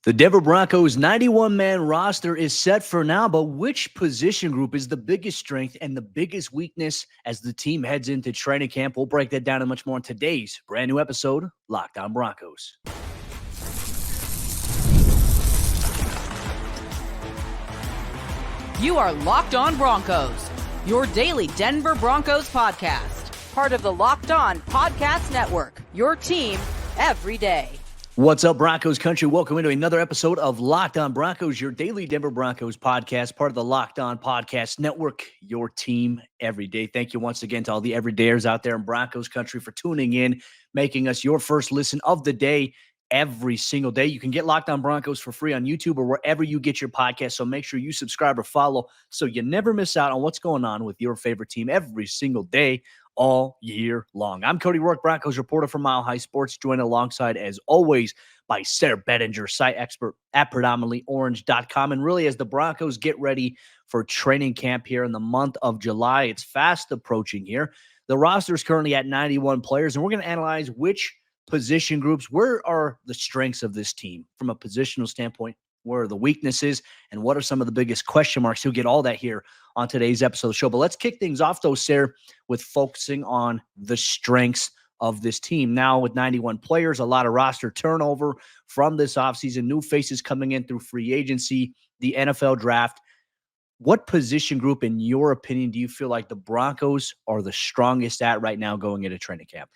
The Denver Broncos 91-man roster is set for now, but which position group is the biggest strength and the biggest weakness as the team heads into training camp? We'll break that down and much more in today's brand new episode, Locked On Broncos. You are Locked On Broncos, your daily Denver Broncos podcast. Part of the Locked On Podcast Network, your team every day. What's up, Broncos Country? Welcome into another episode of Locked On Broncos, your daily Denver Broncos podcast, part of the Locked On Podcast Network, your team every day. Thank you once again to all the everydayers out there in Broncos Country for tuning in, making us your first listen of the day every single day. You can get Locked On Broncos for free on YouTube or wherever you get your podcast, so make sure you subscribe or follow so you never miss out on what's going on with your favorite team every single day, all year long. I'm Cody Roark, Broncos reporter for Mile High Sports, joined alongside, as always, by Sayre Bedinger, site expert at predominantlyorange.com. And really, as the Broncos get ready for training camp here in the month of July, it's fast approaching here. The roster is currently at 91 players, and we're going to analyze which position groups, where are the strengths of this team from a positional standpoint, where are the weaknesses, and what are some of the biggest question marks? You'll get all that here on today's episode of the show. But let's kick things off, though, Sayre, with focusing on the strengths of this team. Now, with 91 players, a lot of roster turnover from this offseason, new faces coming in through free agency, the NFL draft. What position group, in your opinion, do you feel like the Broncos are the strongest at right now going into training camp?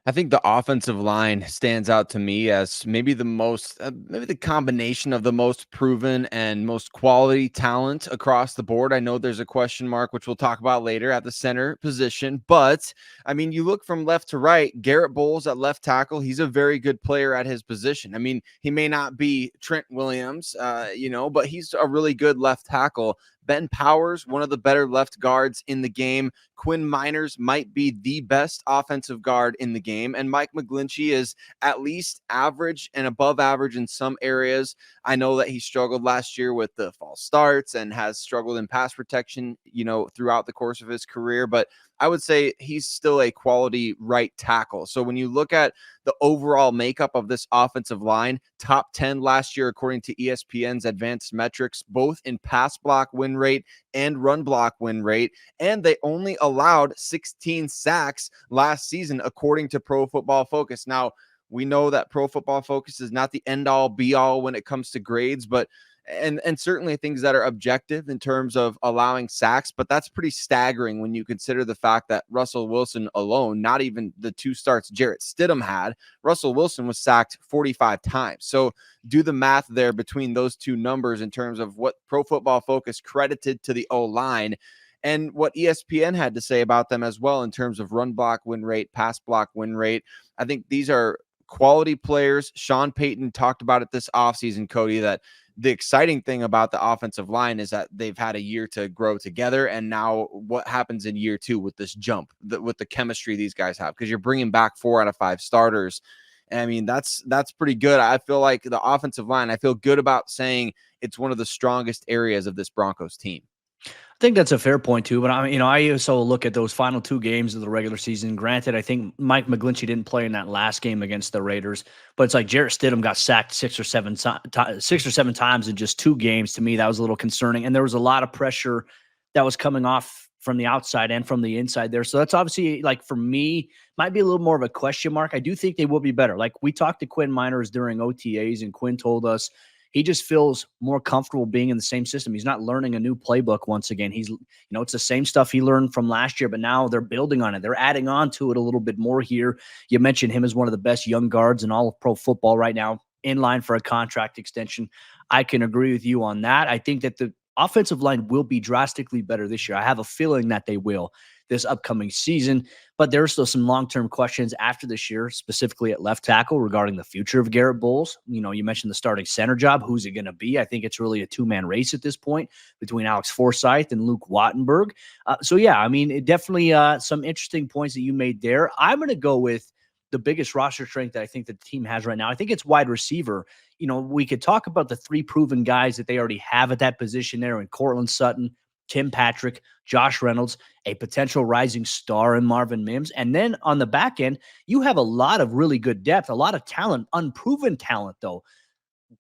I think the offensive line stands out to me as maybe the most, maybe the combination of the most proven and most quality talent across the board. I know there's a question mark, which we'll talk about later, at the center position. But, I mean, you look from left to right, Garrett Bowles at left tackle, he's a very good player at his position. I mean, he may not be Trent Williams, but he's a really good left tackle. Ben Powers, one of the better left guards in the game. Quinn Miners might be the best offensive guard in the game. And Mike McGlinchey is at least average and above average in some areas. I know that he struggled last year with the false starts and has struggled in pass protection, throughout the course of his career. But I would say he's still a quality right tackle. So when you look at the overall makeup of this offensive line, top 10 last year, according to ESPN's advanced metrics, both in pass block win rate and run block win rate. And they only allowed 16 sacks last season, according to Pro Football Focus. Now, we know that Pro Football Focus is not the end all be all when it comes to grades, but and certainly things that are objective in terms of allowing sacks, but that's pretty staggering when you consider the fact that Russell Wilson alone, not even the two starts Jarrett Stidham had, Russell Wilson was sacked 45 times. So do the math there between those two numbers in terms of what Pro Football Focus credited to the O-line and what ESPN had to say about them as well in terms of run block win rate, pass block win rate. I think these are quality players. Sean Payton talked about it this offseason, Cody, that the exciting thing about the offensive line is that they've had a year to grow together. And now what happens in year two with this jump, with the chemistry these guys have, because you're bringing back 4 out of 5 starters. And I mean, that's pretty good. I feel like the offensive line, I feel good about saying it's one of the strongest areas of this Broncos team. I think that's a fair point too, but I also look at those final 2 games of the regular season. Granted, I think Mike McGlinchey didn't play in that last game against the Raiders, but it's like Jarrett Stidham got sacked 6 or 7 times in just 2 games. To me, that was a little concerning, and there was a lot of pressure that was coming off from the outside and from the inside there. So that's obviously, like, for me, might be a little more of a question mark. I do think they will be better. Like, we talked to Quinn Miners during OTAs, and Quinn told us he just feels more comfortable being in the same system. He's not learning a new playbook once again. He's, it's the same stuff he learned from last year, but now they're building on it. They're adding on to it a little bit more here. You mentioned him as one of the best young guards in all of pro football right now, in line for a contract extension. I can agree with you on that. I think that the offensive line will be drastically better this year. I have a feeling that they will this upcoming season, but there are still some long-term questions after this year, specifically at left tackle regarding the future of Garrett Bowles. You mentioned the starting center job. Who's it going to be? I think it's really a 2-man race at this point between Alex Forsythe and Luke Wattenberg. It definitely some interesting points that you made there. I'm going to go with the biggest roster strength that I think the team has right now. I think it's wide receiver. We could talk about the 3 proven guys that they already have at that position there in Courtland Sutton, Tim Patrick, Josh Reynolds, a potential rising star in Marvin Mims. And then on the back end, you have a lot of really good depth, a lot of talent, unproven talent, though.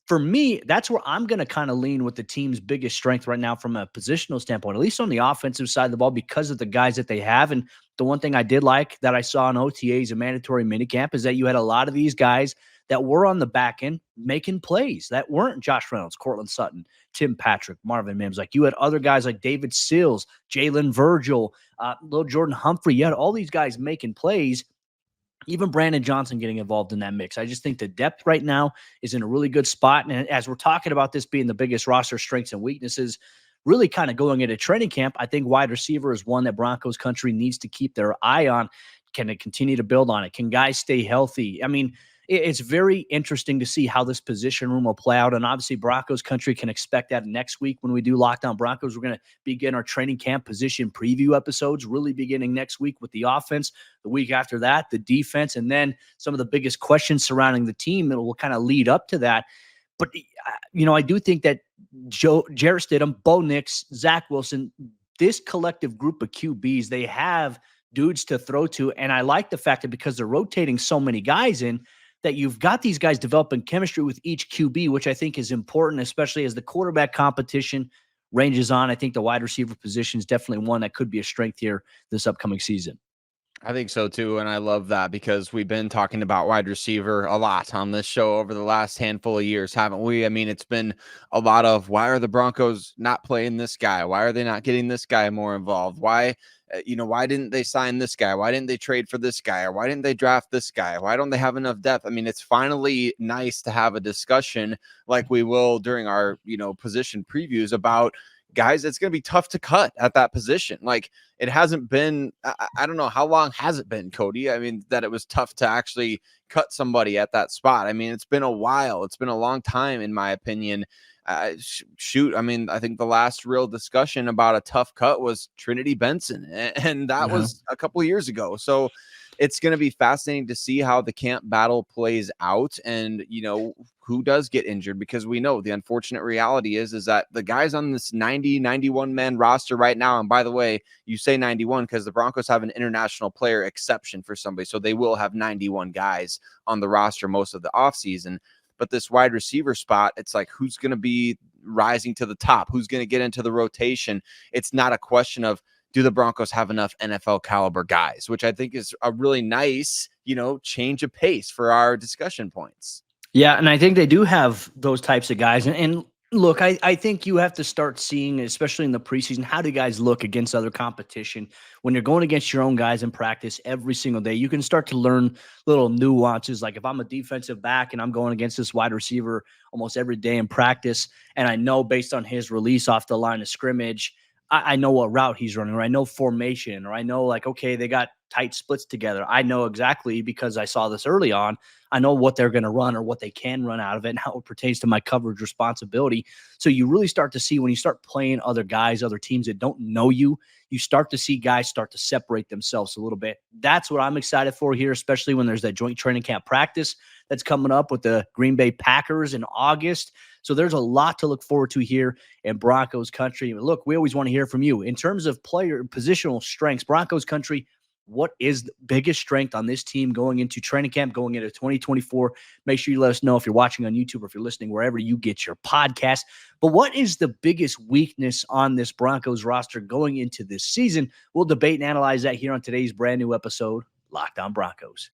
for me, that's where I'm going to kind of lean with the team's biggest strength right now from a positional standpoint, at least on the offensive side of the ball, because of the guys that they have. And the one thing I did like that I saw in OTAs and mandatory minicamp is that you had a lot of these guys that were on the back end making plays that weren't Josh Reynolds, Cortland Sutton, Tim Patrick, Marvin Mims. Like you had other guys like David Sills, Jalen Virgil, little Jordan Humphrey. You had all these guys making plays, even Brandon Johnson getting involved in that mix. I just think the depth right now is in a really good spot. And as we're talking about this being the biggest roster strengths and weaknesses, really kind of going into training camp, I think wide receiver is one that Broncos country needs to keep their eye on. Can it continue to build on it? Can guys stay healthy? I mean, it's very interesting to see how this position room will play out. And obviously, Broncos country can expect that next week when we do Lockdown Broncos. We're going to begin our training camp position preview episodes, really beginning next week with the offense. The week after that, the defense, and then some of the biggest questions surrounding the team that will kind of lead up to that. But, I do think that Jarrett Stidham, Bo Nix, Zach Wilson, this collective group of QBs, they have dudes to throw to. And I like the fact that because they're rotating so many guys in, that you've got these guys developing chemistry with each QB, which I think is important, especially as the quarterback competition ranges on. I think the wide receiver position is definitely one that could be a strength here this upcoming season. I think so too. And I love that because we've been talking about wide receiver a lot on this show over the last handful of years, haven't we? I mean, it's been a lot of why are the Broncos not playing this guy? Why are they not getting this guy more involved? Why, why didn't they sign this guy? Why didn't they trade for this guy? Or why didn't they draft this guy? Why don't they have enough depth? I mean, it's finally nice to have a discussion like we will during our, position previews about guys it's going to be tough to cut at that position. Like it hasn't been, I don't know, how long has it been, Cody? I mean, that it was tough to actually cut somebody at that spot. I mean, it's been a while. It's been a long time, in my opinion. Shoot, I mean, I think the last real discussion about a tough cut was Trinity Benson, and that was a couple of years ago. So it's going to be fascinating to see how the camp battle plays out and, who does get injured, because we know the unfortunate reality is that the guys on this 91 man roster right now, and by the way, you say 91 because the Broncos have an international player exception for somebody. So they will have 91 guys on the roster most of the offseason. But this wide receiver spot, it's like, who's going to be rising to the top? Who's going to get into the rotation? It's not a question of, do the Broncos have enough NFL caliber guys, which I think is a really nice, change of pace for our discussion points. Yeah, and I think they do have those types of guys. And look, I think you have to start seeing, especially in the preseason, how do guys look against other competition when you're going against your own guys in practice every single day. You can start to learn little nuances. Like if I'm a defensive back and I'm going against this wide receiver almost every day in practice, and I know based on his release off the line of scrimmage, I know what route he's running, or I know formation, or I know like, okay, they got tight splits together. I know exactly, because I saw this early on, I know what they're going to run or what they can run out of it and how it pertains to my coverage responsibility. So you really start to see when you start playing other guys, other teams that don't know you, you start to see guys start to separate themselves a little bit. That's what I'm excited for here, especially when there's that joint training camp practice that's coming up with the Green Bay Packers in August. So there's a lot to look forward to here in Broncos country. Look, we always want to hear from you in terms of player positional strengths. Broncos country, what is the biggest strength on this team going into training camp, going into 2024? Make sure you let us know if you're watching on YouTube or if you're listening wherever you get your podcast. But what is the biggest weakness on this Broncos roster going into this season? We'll debate and analyze that here on today's brand new episode, Locked On Broncos.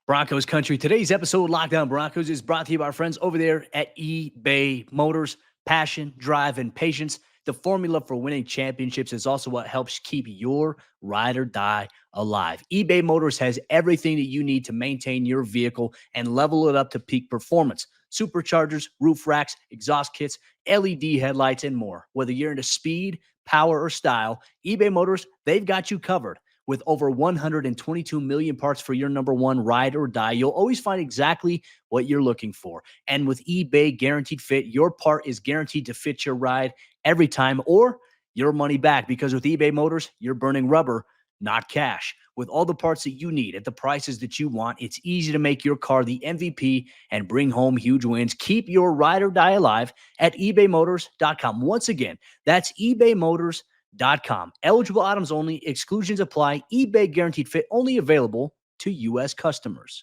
Broncos country. Today's episode, Locked On Broncos, is brought to you by our friends over there at eBay Motors. Passion, drive, and patience. The formula for winning championships is also what helps keep your ride or die alive. eBay Motors has everything that you need to maintain your vehicle and level it up to peak performance. Superchargers, roof racks, exhaust kits, LED headlights, and more. Whether you're into speed, power, or style, eBay Motors, they've got you covered. With over 122 million parts for your number one ride or die, you'll always find exactly what you're looking for. And with eBay Guaranteed Fit, your part is guaranteed to fit your ride every time, or your money back, because with eBay Motors, you're burning rubber, not cash. With all the parts that you need at the prices that you want, it's easy to make your car the MVP and bring home huge wins. Keep your ride or die alive at ebaymotors.com. Once again, that's ebaymotors.com. Eligible items only. Exclusions apply. eBay Guaranteed Fit only available to U.S. customers.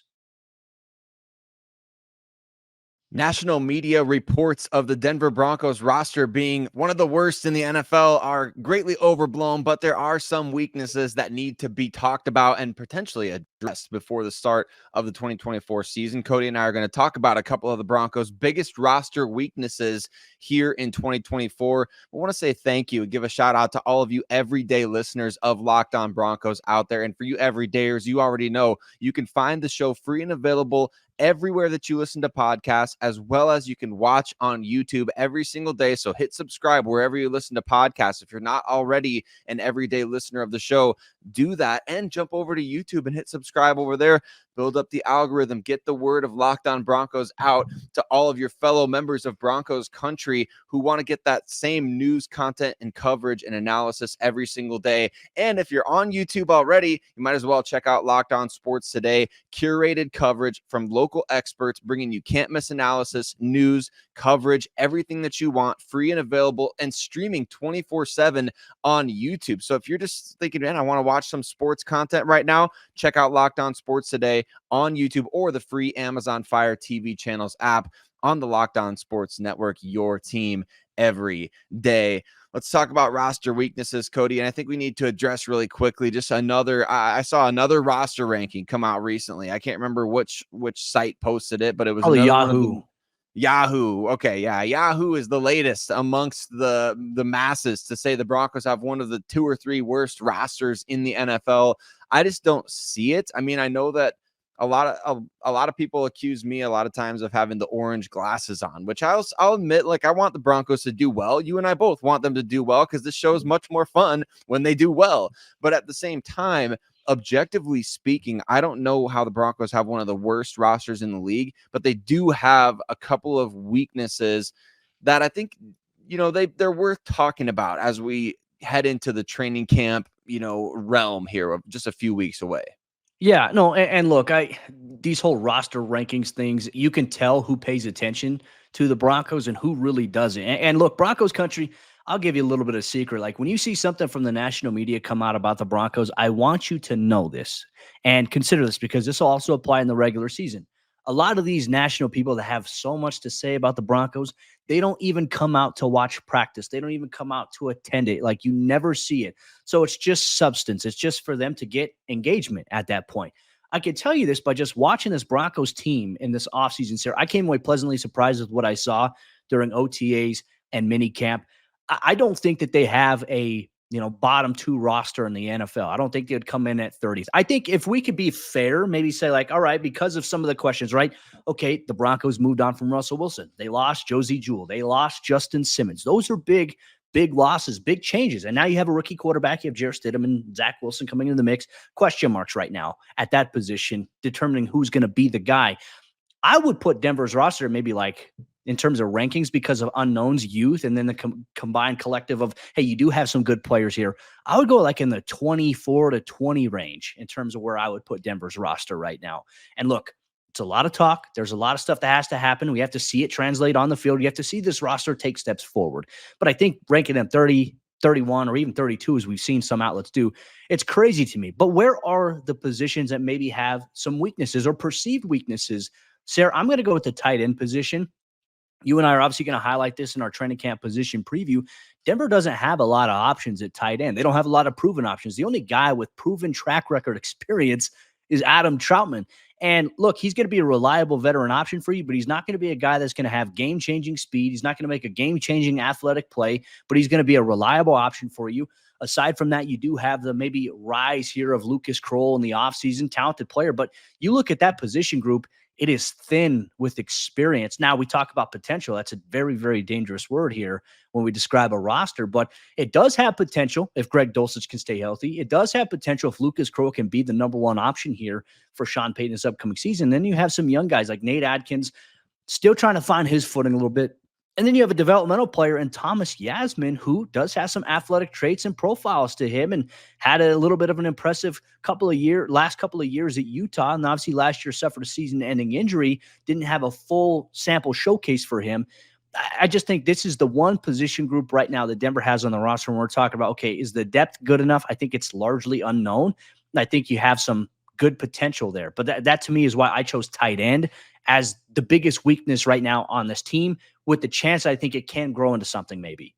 National media reports of the Denver Broncos roster being one of the worst in the NFL are greatly overblown, but there are some weaknesses that need to be talked about and potentially addressed before the start of the 2024 season. Cody and I are going to talk about a couple of the Broncos' biggest roster weaknesses here in 2024. I want to say thank you and give a shout out to all of you everyday listeners of Locked On Broncos out there. And for you everydayers, you already know you can find the show free and available everywhere that you listen to podcasts, as well as you can watch on YouTube every single day. So hit subscribe wherever you listen to podcasts. If you're not already an everyday listener of the show, do that and jump over to YouTube and hit subscribe over there. Build up the algorithm, get the word of Locked On Broncos out to all of your fellow members of Broncos Country who want to get that same news content and coverage and analysis every single day. And if you're on YouTube already, you might as well check out Locked On Sports Today, curated coverage from local experts, bringing you can't miss analysis, news, coverage, everything that you want, free and available, and streaming 24/7 on YouTube. So if you're just thinking, man, I want to watch some sports content right now, check out Locked On Sports Today on YouTube or the free Amazon Fire TV channels app on the Locked On Sports Network, your team every day. Let's talk about roster weaknesses, Cody. And I think we need to address really quickly just I saw another roster ranking come out recently. I can't remember which site posted it, but it was Probably another Yahoo. one of the Yahoo. Okay, yeah. Yahoo is the latest amongst the masses to say the Broncos have one of the 2 or 3 worst rosters in the NFL. I just don't see it. I mean, I know that a lot of people accuse me a lot of times of having the orange glasses on, which I'll admit, like, I want the Broncos to do well. You and I both want them to do well because this show is much more fun when they do well. But at the same time, objectively speaking, I don't know how the Broncos have one of the worst rosters in the league, but they do have a couple of weaknesses that I think, they're worth talking about as we head into the training camp, realm here of just a few weeks away. Yeah, no, and look, these whole roster rankings things, you can tell who pays attention to the Broncos and who really doesn't. And look, Broncos Country, I'll give you a little bit of secret. Like when you see something from the national media come out about the Broncos, I want you to know this and consider this because this will also apply in the regular season. A lot of these national people that have so much to say about the Broncos, they don't even come out to watch practice. They don't even come out to attend it. Like you never see it. So it's just substance. It's just for them to get engagement at that point. I can tell you this by just watching this Broncos team in this offseason, Sarah. I came away pleasantly surprised with what I saw during OTAs and mini camp. I don't think that they have a bottom 2 roster in the NFL. I don't think they'd come in at 30th. I think if we could be fair, maybe say like, all right, because of some of the questions, right? Okay, the Broncos moved on from Russell Wilson. They lost Josie Jewell. They lost Justin Simmons. Those are big losses, big changes. And now you have a rookie quarterback. You have Jarrett Stidham and Zach Wilson coming into the mix. Question marks right now at that position, determining who's going to be the guy. I would put Denver's roster maybe like in terms of rankings because of unknowns, youth, and then the combined collective of, hey, you do have some good players here. I would go like in the 24 to 20 range in terms of where I would put Denver's roster right now. And look, it's a lot of talk. There's a lot of stuff that has to happen. We have to see it translate on the field. You have to see this roster take steps forward. But I think ranking them 30, 31, or even 32, as we've seen some outlets do, it's crazy to me. But where are the positions that maybe have some weaknesses or perceived weaknesses? Sayre, I'm going to go with the tight end position. You and I are obviously going to highlight this in our training camp position preview. Denver doesn't have a lot of options at tight end. They don't have a lot of proven options. The only guy with proven track record experience is Adam Troutman. And look, he's going to be a reliable veteran option for you, but he's not going to be a guy that's going to have game-changing speed. He's not going to make a game-changing athletic play, but he's going to be a reliable option for you. Aside from that, you do have the maybe rise here of Lucas Kroll in the offseason, talented player. But you look at that position group, it is thin with experience. Now, we talk about potential. That's a very, very dangerous word here when we describe a roster, but it does have potential if Greg Dulcich can stay healthy. It does have potential if Lucas Kroll can be the number 1 option here for Sean Payton this upcoming season. Then you have some young guys like Nate Adkins still trying to find his footing a little bit. And then you have a developmental player in Thomas Yasmin, who does have some athletic traits and profiles to him and had a little bit of an impressive last couple of years at Utah. And obviously last year suffered a season-ending injury, didn't have a full sample showcase for him. I just think this is the one position group right now that Denver has on the roster when we're talking about, okay, is the depth good enough? I think it's largely unknown. I think you have some good potential there. But that to me is why I chose tight end as the biggest weakness right now on this team, with the chance I think it can grow into something maybe.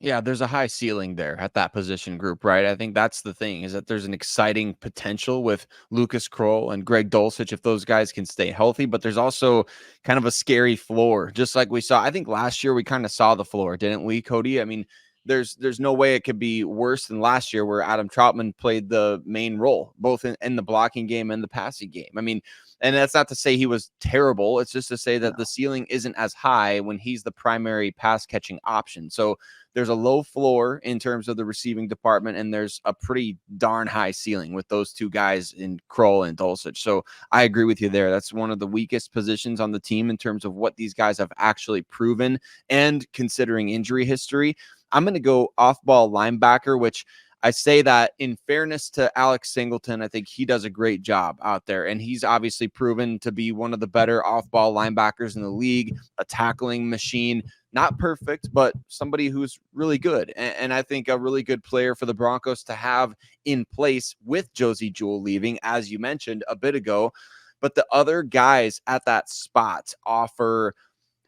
Yeah, there's a high ceiling there at that position group, right? I think that's the thing, is that there's an exciting potential with Lucas Kroll and Greg Dulcich if those guys can stay healthy, but there's also kind of a scary floor, just like we saw. I think last year we kind of saw the floor, didn't we, Cody? I mean, there's no way it could be worse than last year where Adam Troutman played the main role, both in the blocking game and the passing game. I mean, and that's not to say he was terrible. It's just to say that the ceiling isn't as high when he's the primary pass catching option. So there's a low floor in terms of the receiving department, and there's a pretty darn high ceiling with those two guys in Kroll and Dulcich. So I agree with you there. That's one of the weakest positions on the team in terms of what these guys have actually proven and considering injury history. I'm going to go off-ball linebacker, which I say that in fairness to Alex Singleton. I think he does a great job out there, and he's obviously proven to be one of the better off-ball linebackers in the league, a tackling machine. Not perfect, but somebody who's really good. And I think a really good player for the Broncos to have in place with Josey Jewell leaving, as you mentioned a bit ago. But the other guys at that spot offer,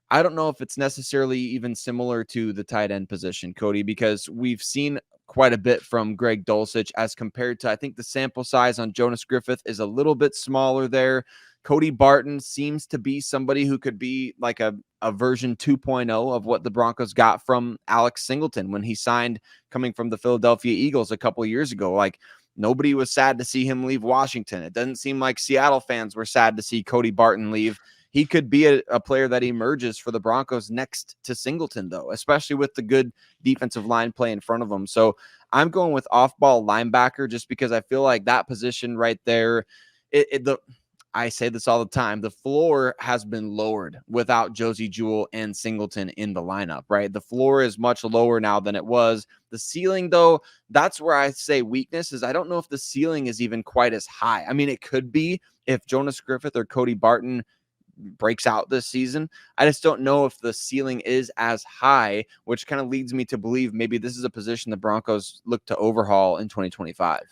I don't know if it's necessarily even similar to the tight end position, Cody, because we've seen quite a bit from Greg Dulcich as compared to, I think the sample size on Jonas Griffith is a little bit smaller there. Cody Barton seems to be somebody who could be like a version 2.0 of what the Broncos got from Alex Singleton when he signed coming from the Philadelphia Eagles a couple of years ago. Like, nobody was sad to see him leave Washington. It doesn't seem like Seattle fans were sad to see Cody Barton leave. He could be a player that emerges for the Broncos next to Singleton, though, especially with the good defensive line play in front of him. So I'm going with off-ball linebacker just because I feel like that position right there, I say this all the time, the floor has been lowered without Josey Jewell and Singleton in the lineup, right? The floor is much lower now than it was. The ceiling, though, that's where I say weakness is I don't know if the ceiling is even quite as high. I mean, it could be if Jonas Griffith or Cody Barton breaks out this season. I just don't know if the ceiling is as high, which kind of leads me to believe maybe this is a position the Broncos look to overhaul in 2025.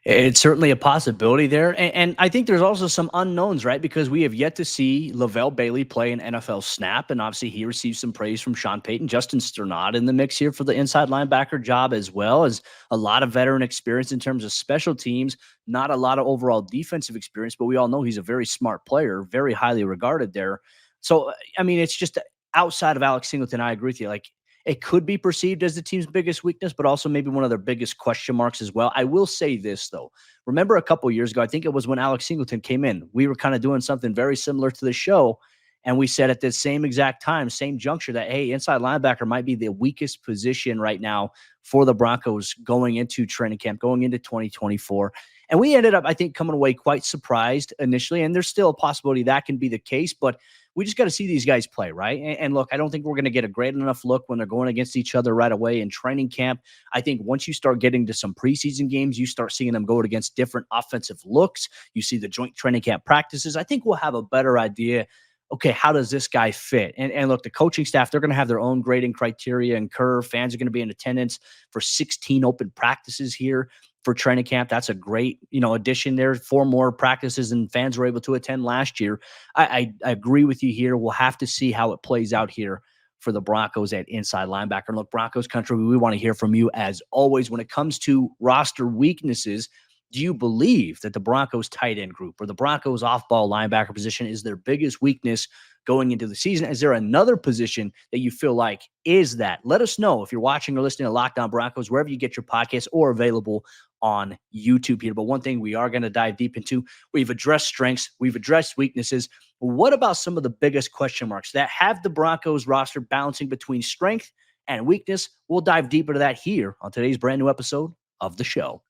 It's certainly a possibility there. And I think there's also some unknowns, right? Because we have yet to see Lavelle Bailey play an NFL snap. And obviously he received some praise from Sean Payton. Justin Sternad in the mix here for the inside linebacker job, as well as a lot of veteran experience in terms of special teams, not a lot of overall defensive experience, but we all know he's a very smart player, very highly regarded there. So, I mean, it's just outside of Alex Singleton, I agree with you. Like, it could be perceived as the team's biggest weakness, but also maybe one of their biggest question marks as well. I will say this, though. Remember a couple years ago, I think it was when Alex Singleton came in, we were kind of doing something very similar to the show. And we said at the same exact time, same juncture, that, hey, inside linebacker might be the weakest position right now for the Broncos going into training camp, going into 2024. And we ended up, I think, coming away quite surprised initially. And there's still a possibility that can be the case, but we just got to see these guys play, right? And look, I don't think we're going to get a great enough look when they're going against each other right away in training camp. I think once you start getting to some preseason games, you start seeing them go against different offensive looks. You see the joint training camp practices. I think we'll have a better idea. Okay, how does this guy fit? And look, the coaching staff, they're going to have their own grading criteria and curve. Fans are going to be in attendance for 16 open practices here for training camp. That's a great, addition there. 4 more practices than fans were able to attend last year. I agree with you here. We'll have to see how it plays out here for the Broncos at inside linebacker. And look, Broncos Country, we want to hear from you as always. When it comes to roster weaknesses, do you believe that the Broncos tight end group or the Broncos off-ball linebacker position is their biggest weakness going into the season? Is there another position that you feel like is that? Let us know if you're watching or listening to Locked On Broncos, wherever you get your podcasts, or available on YouTube here. But one thing we are going to dive deep into, we've addressed strengths, we've addressed weaknesses. What about some of the biggest question marks that have the Broncos roster balancing between strength and weakness? We'll dive deeper to that here on today's brand new episode of the show.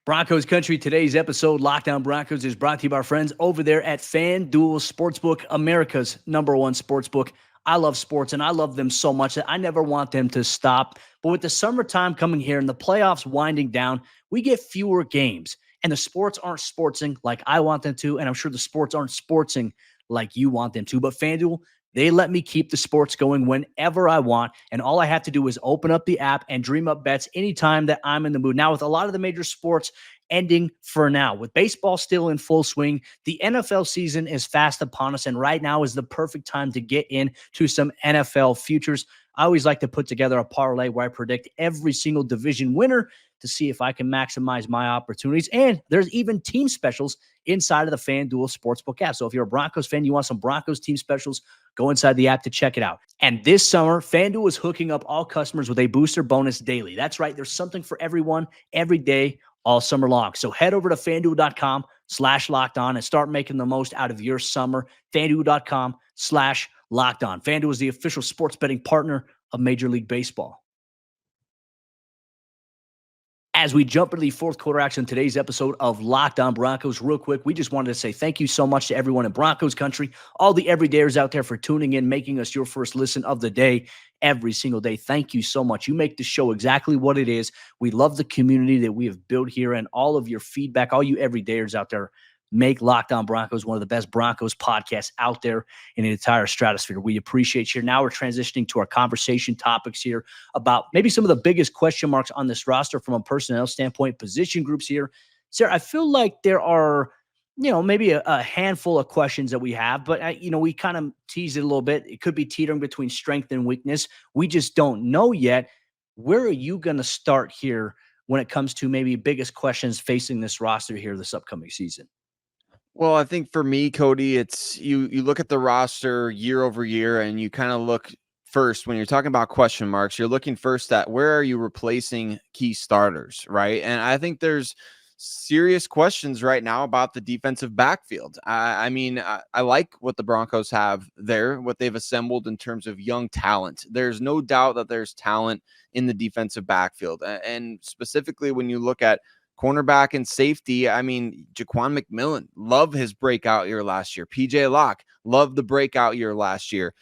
Broncos Country, today's episode, Locked On Broncos, is brought to you by our friends over there at FanDuel Sportsbook, America's #1 sportsbook. I love sports, and I love them so much that I never want them to stop. But with the summertime coming here and the playoffs winding down, we get fewer games, and the sports aren't sportsing like I want them to, and I'm sure the sports aren't sportsing like you want them to. But FanDuel, They let me keep the sports going whenever I want. And all I have to do is open up the app and dream up bets anytime that I'm in the mood. Now, with a lot of the major sports ending for now, with baseball still in full swing, the NFL season is fast upon us. And right now is the perfect time to get into some NFL futures. I always like to put together a parlay where I predict every single division winner to see if I can maximize my opportunities. And there's even team specials inside of the FanDuel Sportsbook app. So if you're a Broncos fan, you want some Broncos team specials, go inside the app to check it out. And this summer, FanDuel is hooking up all customers with a booster bonus daily. That's right. There's something for everyone every day, all summer long. So head over to FanDuel.com/lockedon and start making the most out of your summer. FanDuel.com/lockedon. FanDuel is the official sports betting partner of Major League Baseball. As we jump into the fourth quarter action, today's episode of Locked On Broncos, real quick, we just wanted to say thank you so much to everyone in Broncos Country, all the everydayers out there for tuning in, making us your first listen of the day every single day. Thank you so much. You make the show exactly what it is. We love the community that we have built here, and all of your feedback, all you everydayers out there, make Locked On Broncos one of the best Broncos podcasts out there in the entire stratosphere. We appreciate you. Now we're transitioning to our conversation topics here about maybe some of the biggest question marks on this roster from a personnel standpoint, position groups here. Sayre, I feel like there are, maybe a handful of questions that we have, but, we kind of tease it a little bit. It could be teetering between strength and weakness. We just don't know yet. Where are you going to start here when it comes to maybe biggest questions facing this roster here this upcoming season? Well, I think for me, Cody, it's you look at the roster year over year and you kind of look first when you're talking about question marks, you're looking first at where are you replacing key starters, right? And I think there's serious questions right now about the defensive backfield. I like what the Broncos have there, what they've assembled in terms of young talent. There's no doubt that there's talent in the defensive backfield. And specifically when you look at cornerback and safety, Jaquan McMillan, love his breakout year last year. PJ Locke, love the breakout year last year.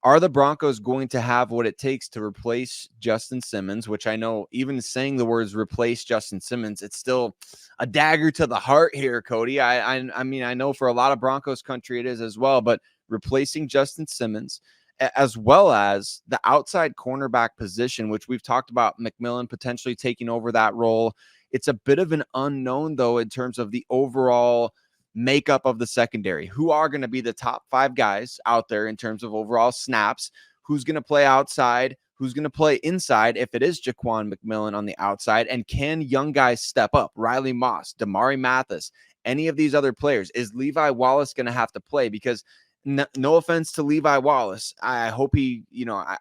Are the Broncos going to have what it takes to replace Justin Simmons, which I know even saying the words replace Justin Simmons, it's still a dagger to the heart here, Cody. I know for a lot of Broncos country it is as well, but replacing Justin Simmons as well as the outside cornerback position, which we've talked about McMillan potentially taking over that role. It's a bit of an unknown, though, in terms of the overall makeup of the secondary. Who are going to be the top 5 guys out there in terms of overall snaps? Who's going to play outside? Who's going to play inside if it is Jaquan McMillan on the outside? And can young guys step up? Riley Moss, Damari Mathis, any of these other players? Is Levi Wallace going to have to play? Because no offense to Levi Wallace, I hope he,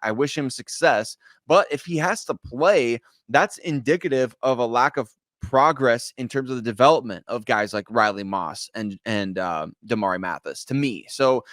I wish him success. But if he has to play, that's indicative of a lack of progress in terms of the development of guys like Riley Moss and Damari Mathis to me. So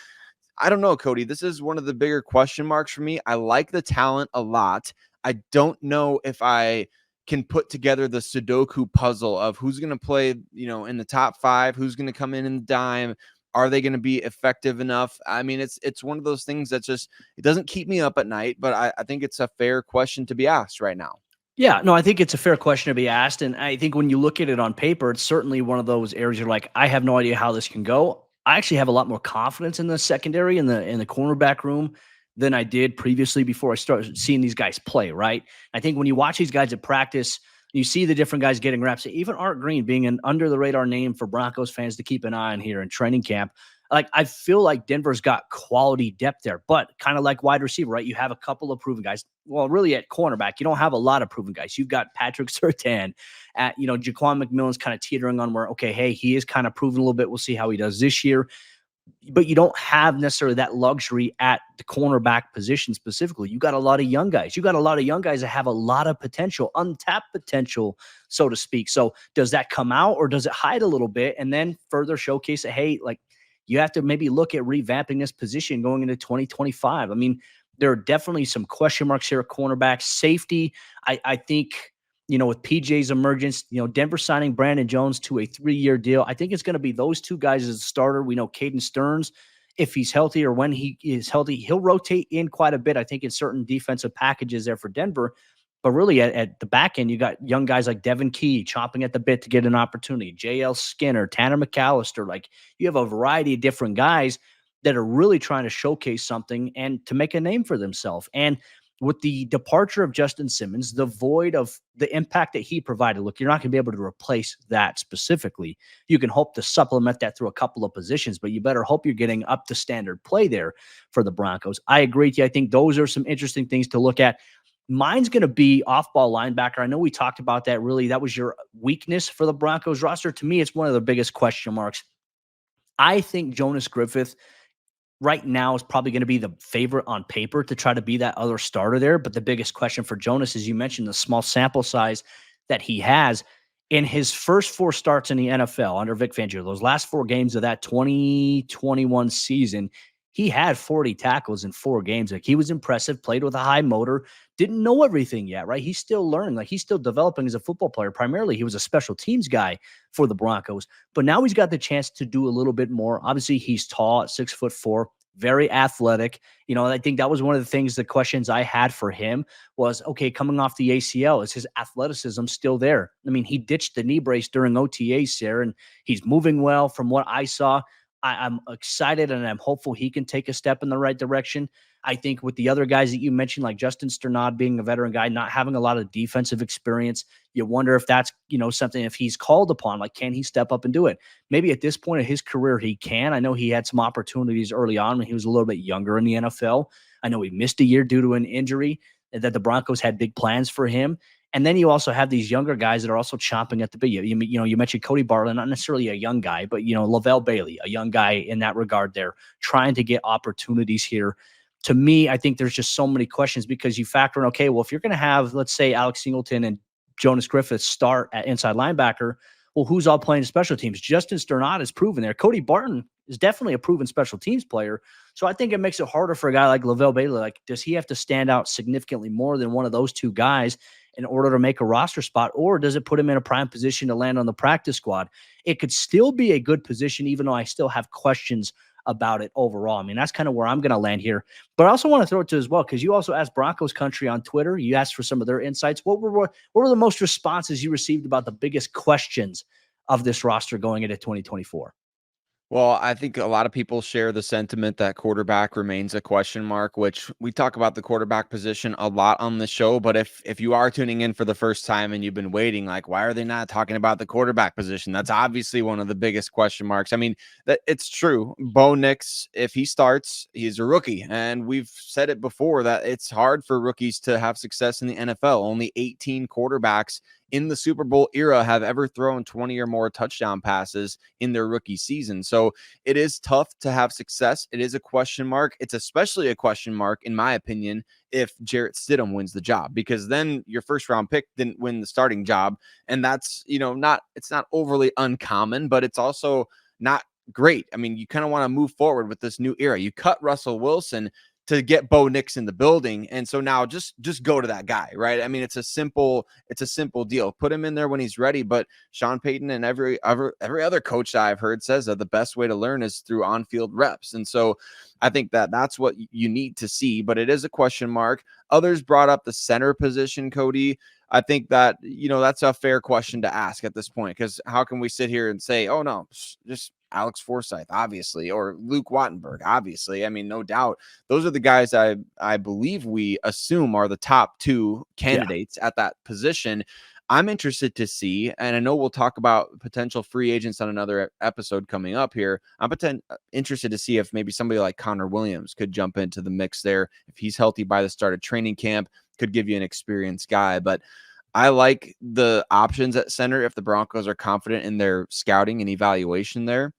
I don't know, Cody. This is one of the bigger question marks for me. I like the talent a lot. I don't know if I can put together the Sudoku puzzle of who's going to play, in the top 5, who's going to come in the dime. Are they going to be effective enough? It's one of those things that just, it doesn't keep me up at night, but I think it's a fair question to be asked right now. Yeah, no, I think it's a fair question to be asked. And I think when you look at it on paper, it's certainly one of those areas you're like, I have no idea how this can go. I actually have a lot more confidence in the secondary in the cornerback room than I did previously before I started seeing these guys play, right? I think when you watch these guys at practice, you see the different guys getting reps. Even Art Green being an under the radar name for Broncos fans to keep an eye on here in training camp. Like, I feel like Denver's got quality depth there, but kind of like wide receiver, right? You have a couple of proven guys. Well, really at cornerback, you don't have a lot of proven guys. You've got Patrick Surtain at, Jaquan McMillan's kind of teetering on where, okay, hey, he is kind of proven a little bit. We'll see how he does this year. But you don't have necessarily that luxury at the cornerback position specifically. You got a lot of young guys. You got a lot of young guys that have a lot of potential, untapped potential, so to speak. So does that come out or does it hide a little bit and then further showcase that, hey, like, you have to maybe look at revamping this position going into 2025. There are definitely some question marks here at cornerback. Safety, I think, with PJ's emergence, Denver signing Brandon Jones to a 3-year deal. I think it's going to be those two guys as a starter. We know Caden Stearns, if he's healthy or when he is healthy, he'll rotate in quite a bit, I think, in certain defensive packages there for Denver. But really at the back end, you got young guys like Devin Key chomping at the bit to get an opportunity. JL Skinner, Tanner McAllister. Like, you have a variety of different guys. that are really trying to showcase something and to make a name for themselves. And with the departure of Justin Simmons, the void of the impact that he provided, look, you're not going to be able to replace that specifically. You can hope to supplement that through a couple of positions, but you better hope you're getting up to standard play there for the Broncos. I agree with you. I think those are some interesting things to look at. Mine's going to be off-ball linebacker. I know we talked about that. Really, that was your weakness for the Broncos roster. To me, it's one of the biggest question marks. I think Jonas Griffith right now is probably going to be the favorite on paper to try to be that other starter there. But the biggest question for Jonas, as you mentioned, the small sample size that he has in his first 4 starts in the NFL under Vic Fangio, those last 4 games of that 2021 season, he had 40 tackles in 4 games. Like, he was impressive, played with a high motor, didn't know everything yet, right? He's still learning, like he's still developing as a football player. Primarily, he was a special teams guy for the Broncos, but now he's got the chance to do a little bit more. Obviously, he's tall at 6'4", very athletic. You know, I think that was one of the things, the questions I had for him was, okay, coming off the ACL, is his athleticism still there? I mean, he ditched the knee brace during OTAs, Sayre, and he's moving well from what I saw. I'm excited and I'm hopeful he can take a step in the right direction. I think with the other guys that you mentioned, like Justin Sternad being a veteran guy, not having a lot of defensive experience, you wonder if that's, something, if he's called upon, like, can he step up and do it? Maybe at this point of his career, he can. I know he had some opportunities early on when he was a little bit younger in the NFL. I know he missed a year due to an injury, that the Broncos had big plans for him. And then you also have these younger guys that are also chomping at the bit. You mentioned Cody Bartlett, not necessarily a young guy, but, Lavelle Bailey, a young guy in that regard there, trying to get opportunities here. To me, I think there's just so many questions because you factor in, okay, well, if you're going to have, let's say, Alex Singleton and Jonas Griffith start at inside linebacker, well, who's all playing special teams? Justin Sternad is proven there. Cody Barton is definitely a proven special teams player. So I think it makes it harder for a guy like Lavelle Bailey. Like, does he have to stand out significantly more than one of those 2 guys in order to make a roster spot, or does it put him in a prime position to land on the practice squad? It could still be a good position, even though I still have questions about it overall. I mean, that's kind of where I'm going to land here. But I also want to throw it to as well, because you also asked Broncos Country on Twitter. You asked for some of their insights. What were the most responses you received about the biggest questions of this roster going into 2024? Well, I think a lot of people share the sentiment that quarterback remains a question mark, which we talk about the quarterback position a lot on the show. But if you are tuning in for the first time and you've been waiting, like, why are they not talking about the quarterback position? That's obviously one of the biggest question marks. I mean, that it's true. Bo Nix, if he starts, he's a rookie. And we've said it before that it's hard for rookies to have success in the NFL. Only 18 quarterbacks in the Super Bowl era have ever thrown 20 or more touchdown passes in their rookie season. So it is tough to have success. It is a question mark. It's especially a question mark, in my opinion, if Jarrett Stidham wins the job, because then your first round pick didn't win the starting job. And that's, it's not overly uncommon, but it's also not great. I mean, you kind of want to move forward with this new era. You cut Russell Wilson to get Bo Nix in the building. And so now just go to that guy, right? I mean, it's a simple deal. Put him in there when he's ready. But Sean Payton and every other coach that I've heard says that the best way to learn is through on-field reps. And so I think that that's what you need to see, but it is a question mark. Others brought up the center position, Cody. I think that, that's a fair question to ask at this point, because how can we sit here and say, oh no, just Alex Forsythe, obviously, or Luke Wattenberg, obviously. I mean, no doubt. Those are the guys I believe we assume are the top 2 candidates at that position. I'm interested to see, and I know we'll talk about potential free agents on another episode coming up here. I'm interested to see if maybe somebody like Connor Williams could jump into the mix there. If he's healthy by the start of training camp, could give you an experienced guy. But I like the options at center if the Broncos are confident in their scouting and evaluation there.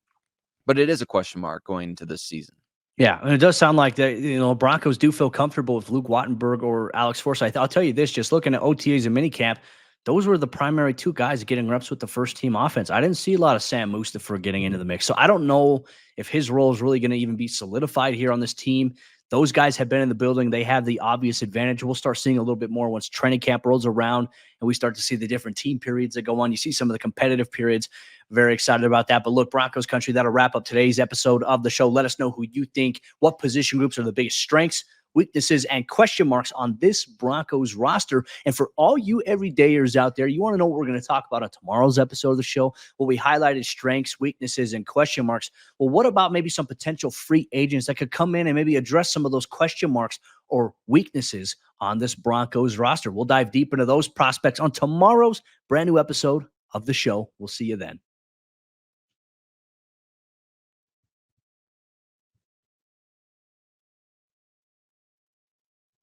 But it is a question mark going into this season. Yeah, and it does sound like that, Broncos do feel comfortable with Luke Wattenberg or Alex Forsythe. I'll tell you this, just looking at OTAs and minicamp, those were the primary 2 guys getting reps with the first team offense. I didn't see a lot of Sam Mustipher getting into the mix. So I don't know if his role is really going to even be solidified here on this team. Those guys have been in the building. They have the obvious advantage. We'll start seeing a little bit more once training camp rolls around and we start to see the different team periods that go on. You see some of the competitive periods. Very excited about that. But look, Broncos Country, that'll wrap up today's episode of the show. Let us know who you think, what position groups are the biggest strengths, weaknesses, and question marks on this Broncos roster. And for all you everydayers out there, you want to know what we're going to talk about on tomorrow's episode of the show? Well, we highlighted strengths, weaknesses, and question marks. Well, what about maybe some potential free agents that could come in and maybe address some of those question marks or weaknesses on this Broncos roster? We'll dive deep into those prospects on tomorrow's brand new episode of the show. We'll see you then.